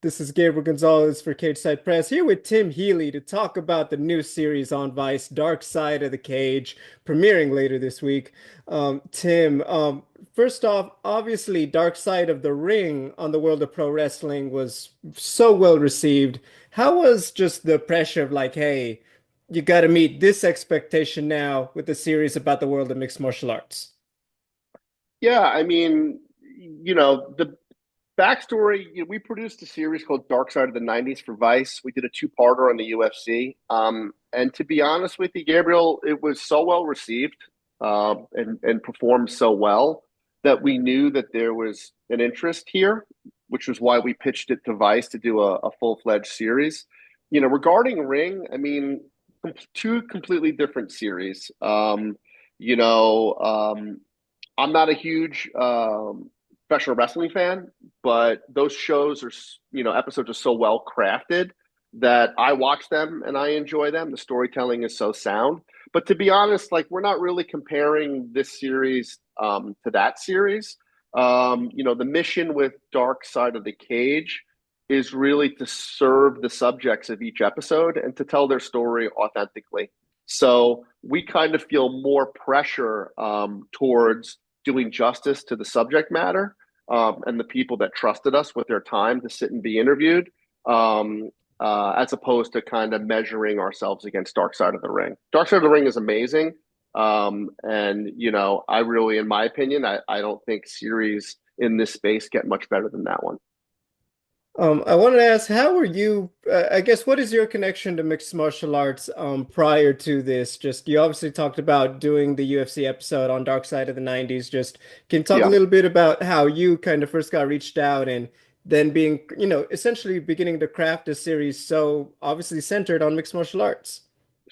This is Gabriel Gonzalez for Cage Side Press here with Tim Healy to talk about the new series on Vice, Dark Side of the Cage, premiering later this week. Tim, first off, obviously, Dark Side of the Ring on the world of pro wrestling was so well received. How was just the pressure of like, hey, you got to meet this expectation now with the series about the world of mixed martial arts? Yeah, I mean, the backstory, we produced a series called Dark Side of the 90s for Vice. We did a two-parter on the UFC. And to be honest with you, Gabriel, it was so well received and performed so well that we knew that there was an interest here, which was why we pitched it to Vice to do a full-fledged series. Regarding Ring, I mean, two completely different series. You know, um, I'm not a huge professional wrestling fan, but those shows are, episodes are so well crafted that I watch them and I enjoy them. The storytelling is so sound. But to be honest, like we're not really comparing this series to that series. The mission with Dark Side of the Cage is really to serve the subjects of each episode and to tell their story authentically. So we kind of feel more pressure towards doing justice to the subject matter and the people that trusted us with their time to sit and be interviewed, as opposed to kind of measuring ourselves against Dark Side of the Ring. Dark Side of the Ring is amazing. And, I really, in my opinion, I don't think series in this space get much better than that one. I wanted to ask, how are you, I guess, what is your connection to mixed martial arts prior to this? Just, you obviously talked about doing the UFC episode on Dark Side of the 90s. Just, can you talk a Yeah. little bit about how you kind of first got reached out and then being, essentially beginning to craft a series so obviously centered on mixed martial arts?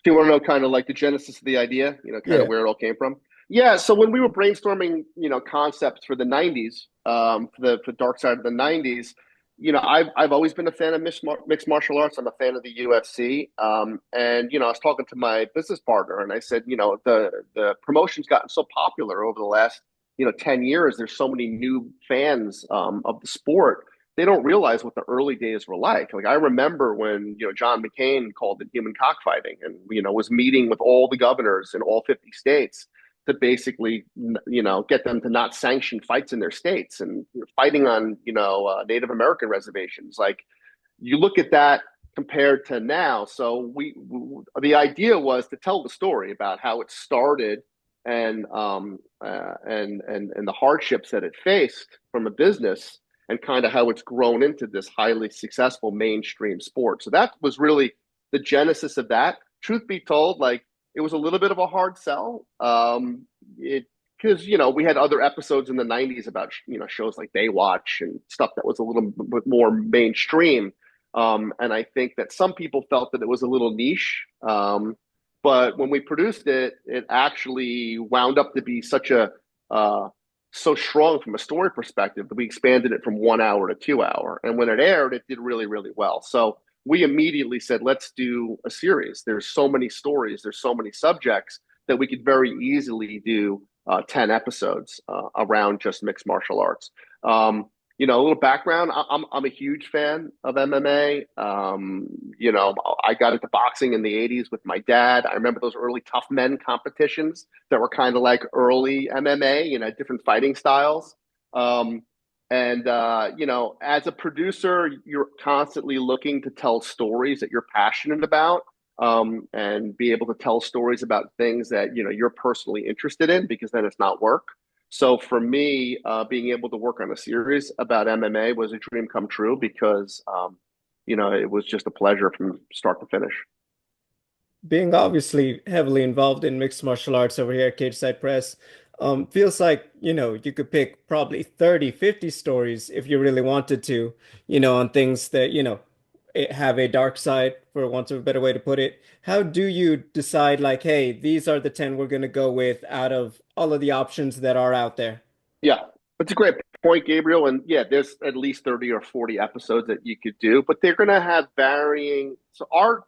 Do you want to know kind of like the genesis of the idea, kind of Yeah. where it all came from? Yeah, so when we were brainstorming, concepts for the 90s, for Dark Side of the 90s, I've always been a fan of mixed martial arts. I'm a fan of the UFC. And I was talking to my business partner and I said, the promotion's gotten so popular over the last, 10 years. There's so many new fans of the sport, they don't realize what the early days were like. Like I remember when John McCain called it human cockfighting, and was meeting with all the governors in all 50 states to basically get them to not sanction fights in their states and fighting on Native American reservations. Like you look at that compared to now. So the idea was to tell the story about how it started and the hardships that it faced from a business and kind of how it's grown into this highly successful mainstream sport. So that was really the genesis of that. Truth be told, like it was a little bit of a hard sell. It because we had other episodes in the 90s about shows like Baywatch and stuff that was a little bit more mainstream. And I think that some people felt that it was a little niche. But when we produced it, it actually wound up to be so strong from a story perspective that we expanded it from 1 hour to 2 hour. And when it aired, it did really, really well. So we immediately said, let's do a series. There's so many stories, there's so many subjects that we could very easily do 10 episodes around just mixed martial arts. A little background. I'm a huge fan of MMA. I got into boxing in the '80s with my dad. I remember those early tough men competitions that were kind of like early MMA. Different fighting styles. As a producer, you're constantly looking to tell stories that you're passionate about, and be able to tell stories about things that you're personally interested in, because then it's not work. So for me, being able to work on a series about MMA was a dream come true because, it was just a pleasure from start to finish. Being obviously heavily involved in mixed martial arts over here at Cage Side Press, feels like, you could pick probably 30, 50 stories if you really wanted to, on things that, have a dark side, for want of a better way to put it. How do you decide, like, hey, these are the 10 we're going to go with out of all of the options that are out there? Yeah, that's a great point, Gabriel. And yeah, there's at least 30 or 40 episodes that you could do, but they're going to have varying. So our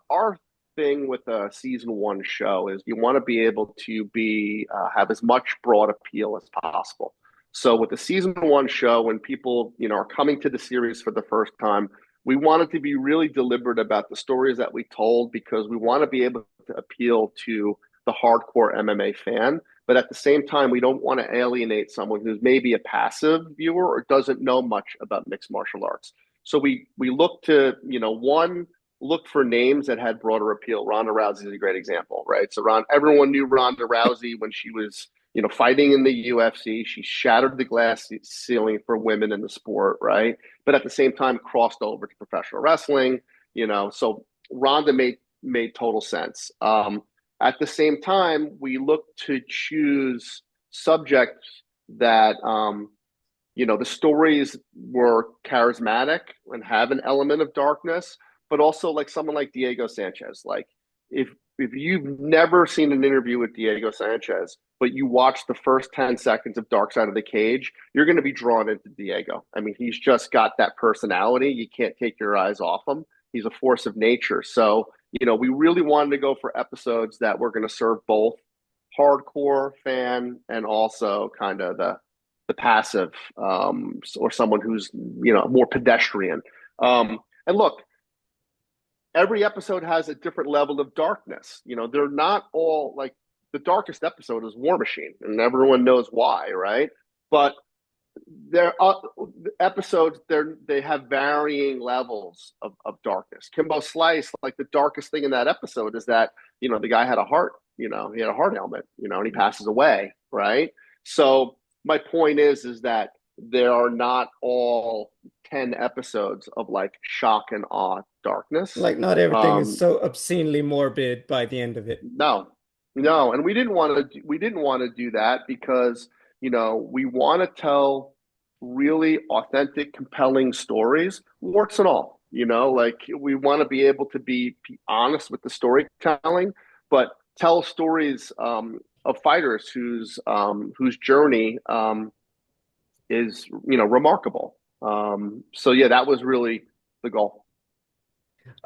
thing with a season one show is you want to be able to be have as much broad appeal as possible. So with the season one show, when people are coming to the series for the first time, we wanted to be really deliberate about the stories that we told because we want to be able to appeal to the hardcore MMA fan. But at the same time, we don't want to alienate someone who's maybe a passive viewer or doesn't know much about mixed martial arts. So we look to, one, look for names that had broader appeal. Ronda Rousey is a great example, right? So everyone knew Ronda Rousey when she was, fighting in the UFC. She shattered the glass ceiling for women in the sport, right? But at the same time, crossed over to professional wrestling, So Ronda made total sense. At the same time, we look to choose subjects that the stories were charismatic and have an element of darkness, but also like someone like Diego Sanchez. Like if if you've never seen an interview with Diego Sanchez, but you watch the first 10 seconds of Dark Side of the Cage, you're going to be drawn into Diego. I mean, he's just got that personality. You can't take your eyes off him. He's a force of nature. So, we really wanted to go for episodes that were going to serve both hardcore fan and also kind of the passive or someone who's more pedestrian. And look, every episode has a different level of darkness. They're not all like the darkest episode is War Machine, and everyone knows why, right? But there are episodes they have varying levels of darkness. Kimbo Slice, like the darkest thing in that episode is that the guy had a heart, he had a heart ailment, and he passes away, right? So my point is that there are not all 10 episodes of like shock and awe darkness. Like not everything is um so obscenely morbid by the end of it. no, no, and we didn't want to do that because we want to tell really authentic, compelling stories, warts and all. Like we want to be able to be honest with the storytelling, but tell stories of fighters whose journey is remarkable. So yeah, that was really the goal.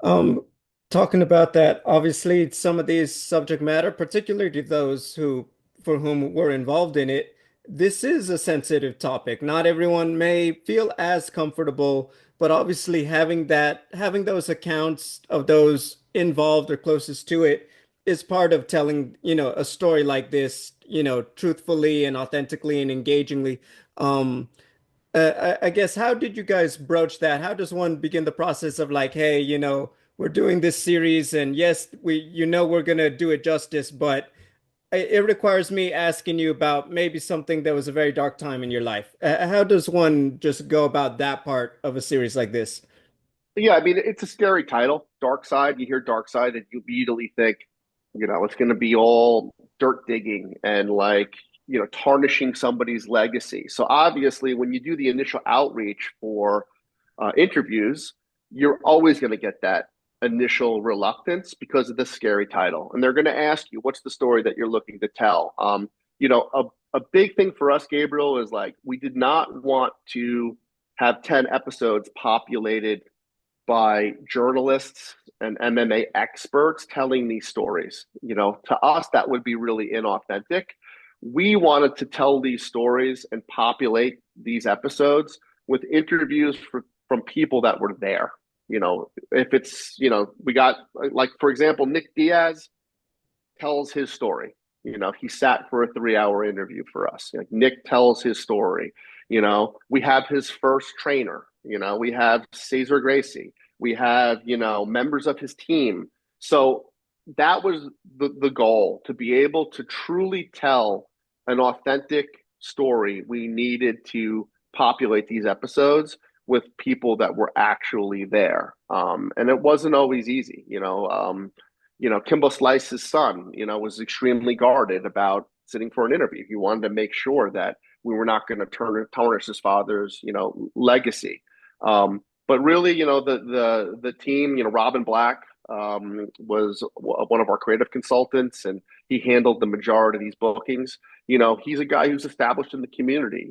Um, Talking about that, obviously, some of these subject matter, particularly to those who, for whom we're involved in it, this is a sensitive topic. Not everyone may feel as comfortable, but obviously having those accounts of those involved or closest to it is part of telling, a story like this, truthfully and authentically and engagingly. Um, I guess how did you guys broach that? How does one begin the process of like, hey, we're doing this series, and yes, we're gonna do it justice, but it requires me asking you about maybe something that was a very dark time in your life. How does one just go about that part of a series like this? Yeah, I mean, it's a scary title, Dark Side. You hear Dark Side, and you immediately think, it's going to be all dirt digging and like, tarnishing somebody's legacy. So obviously, when you do the initial outreach for interviews, you're always going to get that initial reluctance because of the scary title, and they're going to ask you, "What's the story that you're looking to tell?" A big thing for us, Gabriel, is like we did not want to have 10 episodes populated by journalists and MMA experts telling these stories. To us, that would be really inauthentic. We wanted to tell these stories and populate these episodes with interviews from people that were there. If it's, we got, like, for example, Nick Diaz tells his story. He sat for a 3-hour interview for us. Like, Nick tells his story. We have his first trainer. We have Cesar Gracie. We have, members of his team. So that was the goal, to be able to truly tell an authentic story. We needed to populate these episodes with people that were actually there. And it wasn't always easy. Kimbo Slice's son, was extremely guarded about sitting for an interview. He wanted to make sure that we were not going to tarnish his father's, legacy. But really, the team, Robin Black was one of our creative consultants, and he handled the majority of these bookings. He's a guy who's established in the community.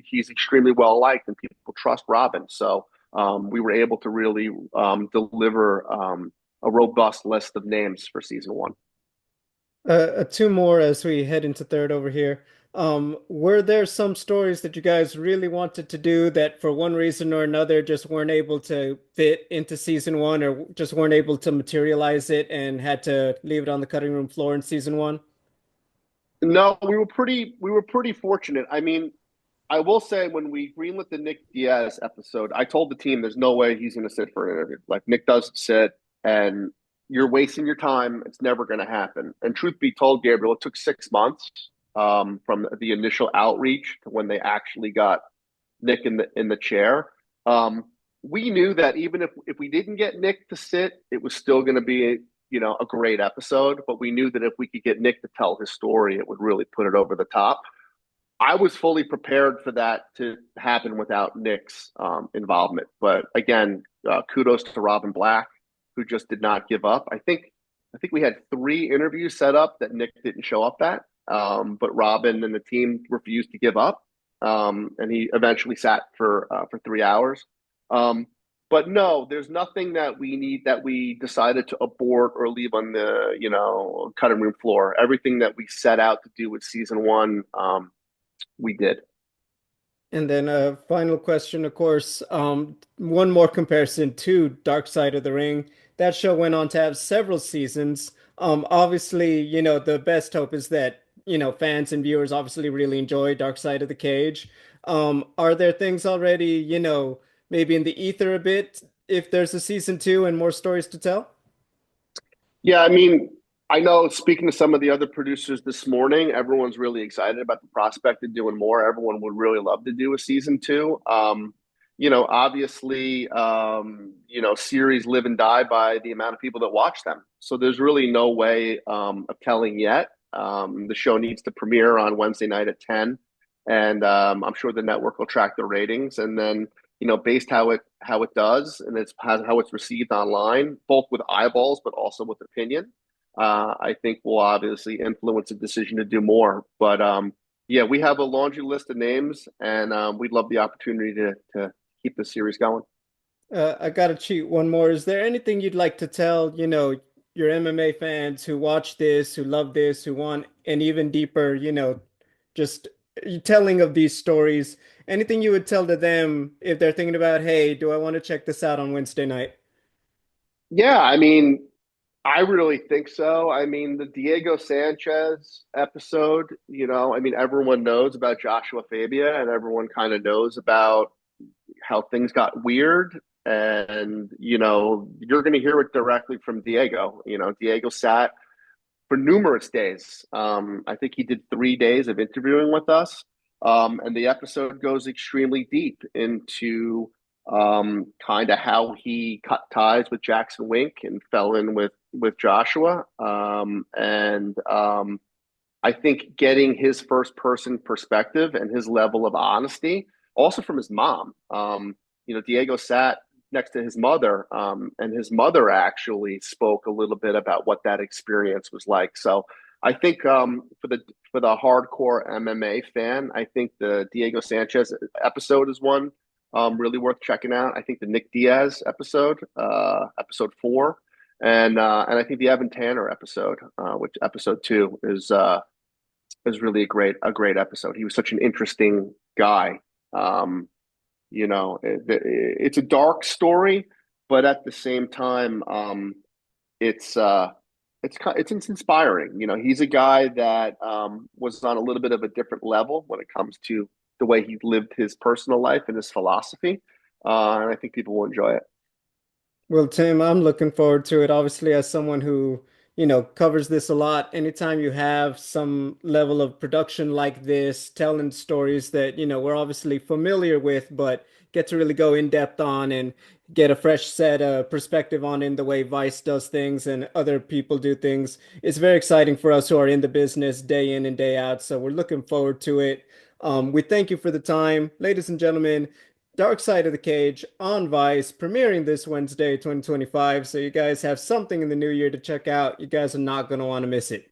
He's extremely well liked, and people trust Robin. So we were able to really deliver a robust list of names for season one. Two more as we head into third over here. Were there some stories that you guys really wanted to do that for one reason or another just weren't able to fit into season one or just weren't able to materialize it and had to leave it on the cutting room floor in season one? No, we were pretty fortunate. I mean, I will say when we greenlit the Nick Diaz episode, I told the team there's no way he's going to sit for an interview. Like Nick doesn't sit, and you're wasting your time. It's never going to happen. And truth be told, Gabriel, it took 6 months from the initial outreach to when they actually got Nick in the chair. Um, we knew that even if we didn't get Nick to sit, it was still going to be a great episode. But we knew that if we could get Nick to tell his story, it would really put it over the top. I was fully prepared for that to happen without Nick's involvement. But again, kudos to Robin Black, who just did not give up. I think we had 3 interviews set up that Nick didn't show up at, but Robin and the team refused to give up, and he eventually sat for 3 hours. Um, but no, there's nothing that we need that we decided to abort or leave on the cutting room floor. Everything that we set out to do with season one, we did. And then a final question, of course, one more comparison to Dark Side of the Ring. That show went on to have several seasons. Obviously, the best hope is that, fans and viewers obviously really enjoy Dark Side of the Cage. Are there things already, maybe in the ether a bit if there's a season two and more stories to tell? Yeah, I mean, I know speaking to some of the other producers this morning, everyone's really excited about the prospect of doing more. Everyone would really love to do a season two. Obviously, series live and die by the amount of people that watch them. So there's really no way of telling yet. The show needs to premiere on Wednesday night at 10, and I'm sure the network will track the ratings, and then based how it does and how it's received online, both with eyeballs but also with opinion. I think will obviously influence a decision to do more. But yeah, we have a laundry list of names, and we'd love the opportunity to keep the series going. I gotta cheat one more. Is there anything you'd like to tell, your MMA fans who watch this, who love this, who want an even deeper, just telling of these stories? Anything you would tell to them if they're thinking about, hey, do I want to check this out on Wednesday night? Yeah, I mean, I really think so. I mean, the Diego Sanchez episode, I mean, everyone knows about Joshua Fabia and everyone kind of knows about how things got weird. And, you're going to hear it directly from Diego. Diego sat for numerous days. I think he did 3 days of interviewing with us. And the episode goes extremely deep into kind of how he cut ties with Jackson Wink and fell in with Joshua. And I think getting his first person perspective and his level of honesty, also from his mom. Diego sat next to his mother, and his mother actually spoke a little bit about what that experience was like. So I think for the hardcore MMA fan, I think the Diego Sanchez episode is one really worth checking out. I think the Nick Diaz episode, episode 4, and I think the Evan Tanner episode, which episode 2 is really a great episode. He was such an interesting guy. It's a dark story, but at the same time, it's it's inspiring. He's a guy that was on a little bit of a different level when it comes to the way he lived his personal life and his philosophy, and I think people will enjoy it. Well, Tim, I'm looking forward to it. Obviously, as someone who, covers this a lot, anytime you have some level of production like this, telling stories that, we're obviously familiar with, but get to really go in depth on and get a fresh set of perspective on in the way Vice does things and other people do things. It's very exciting for us who are in the business day in and day out. So we're looking forward to it. We thank you for the time, ladies and gentlemen. Dark Side of the Cage on Vice, premiering this Wednesday, 2025. So you guys have something in the new year to check out. You guys are not going to want to miss it.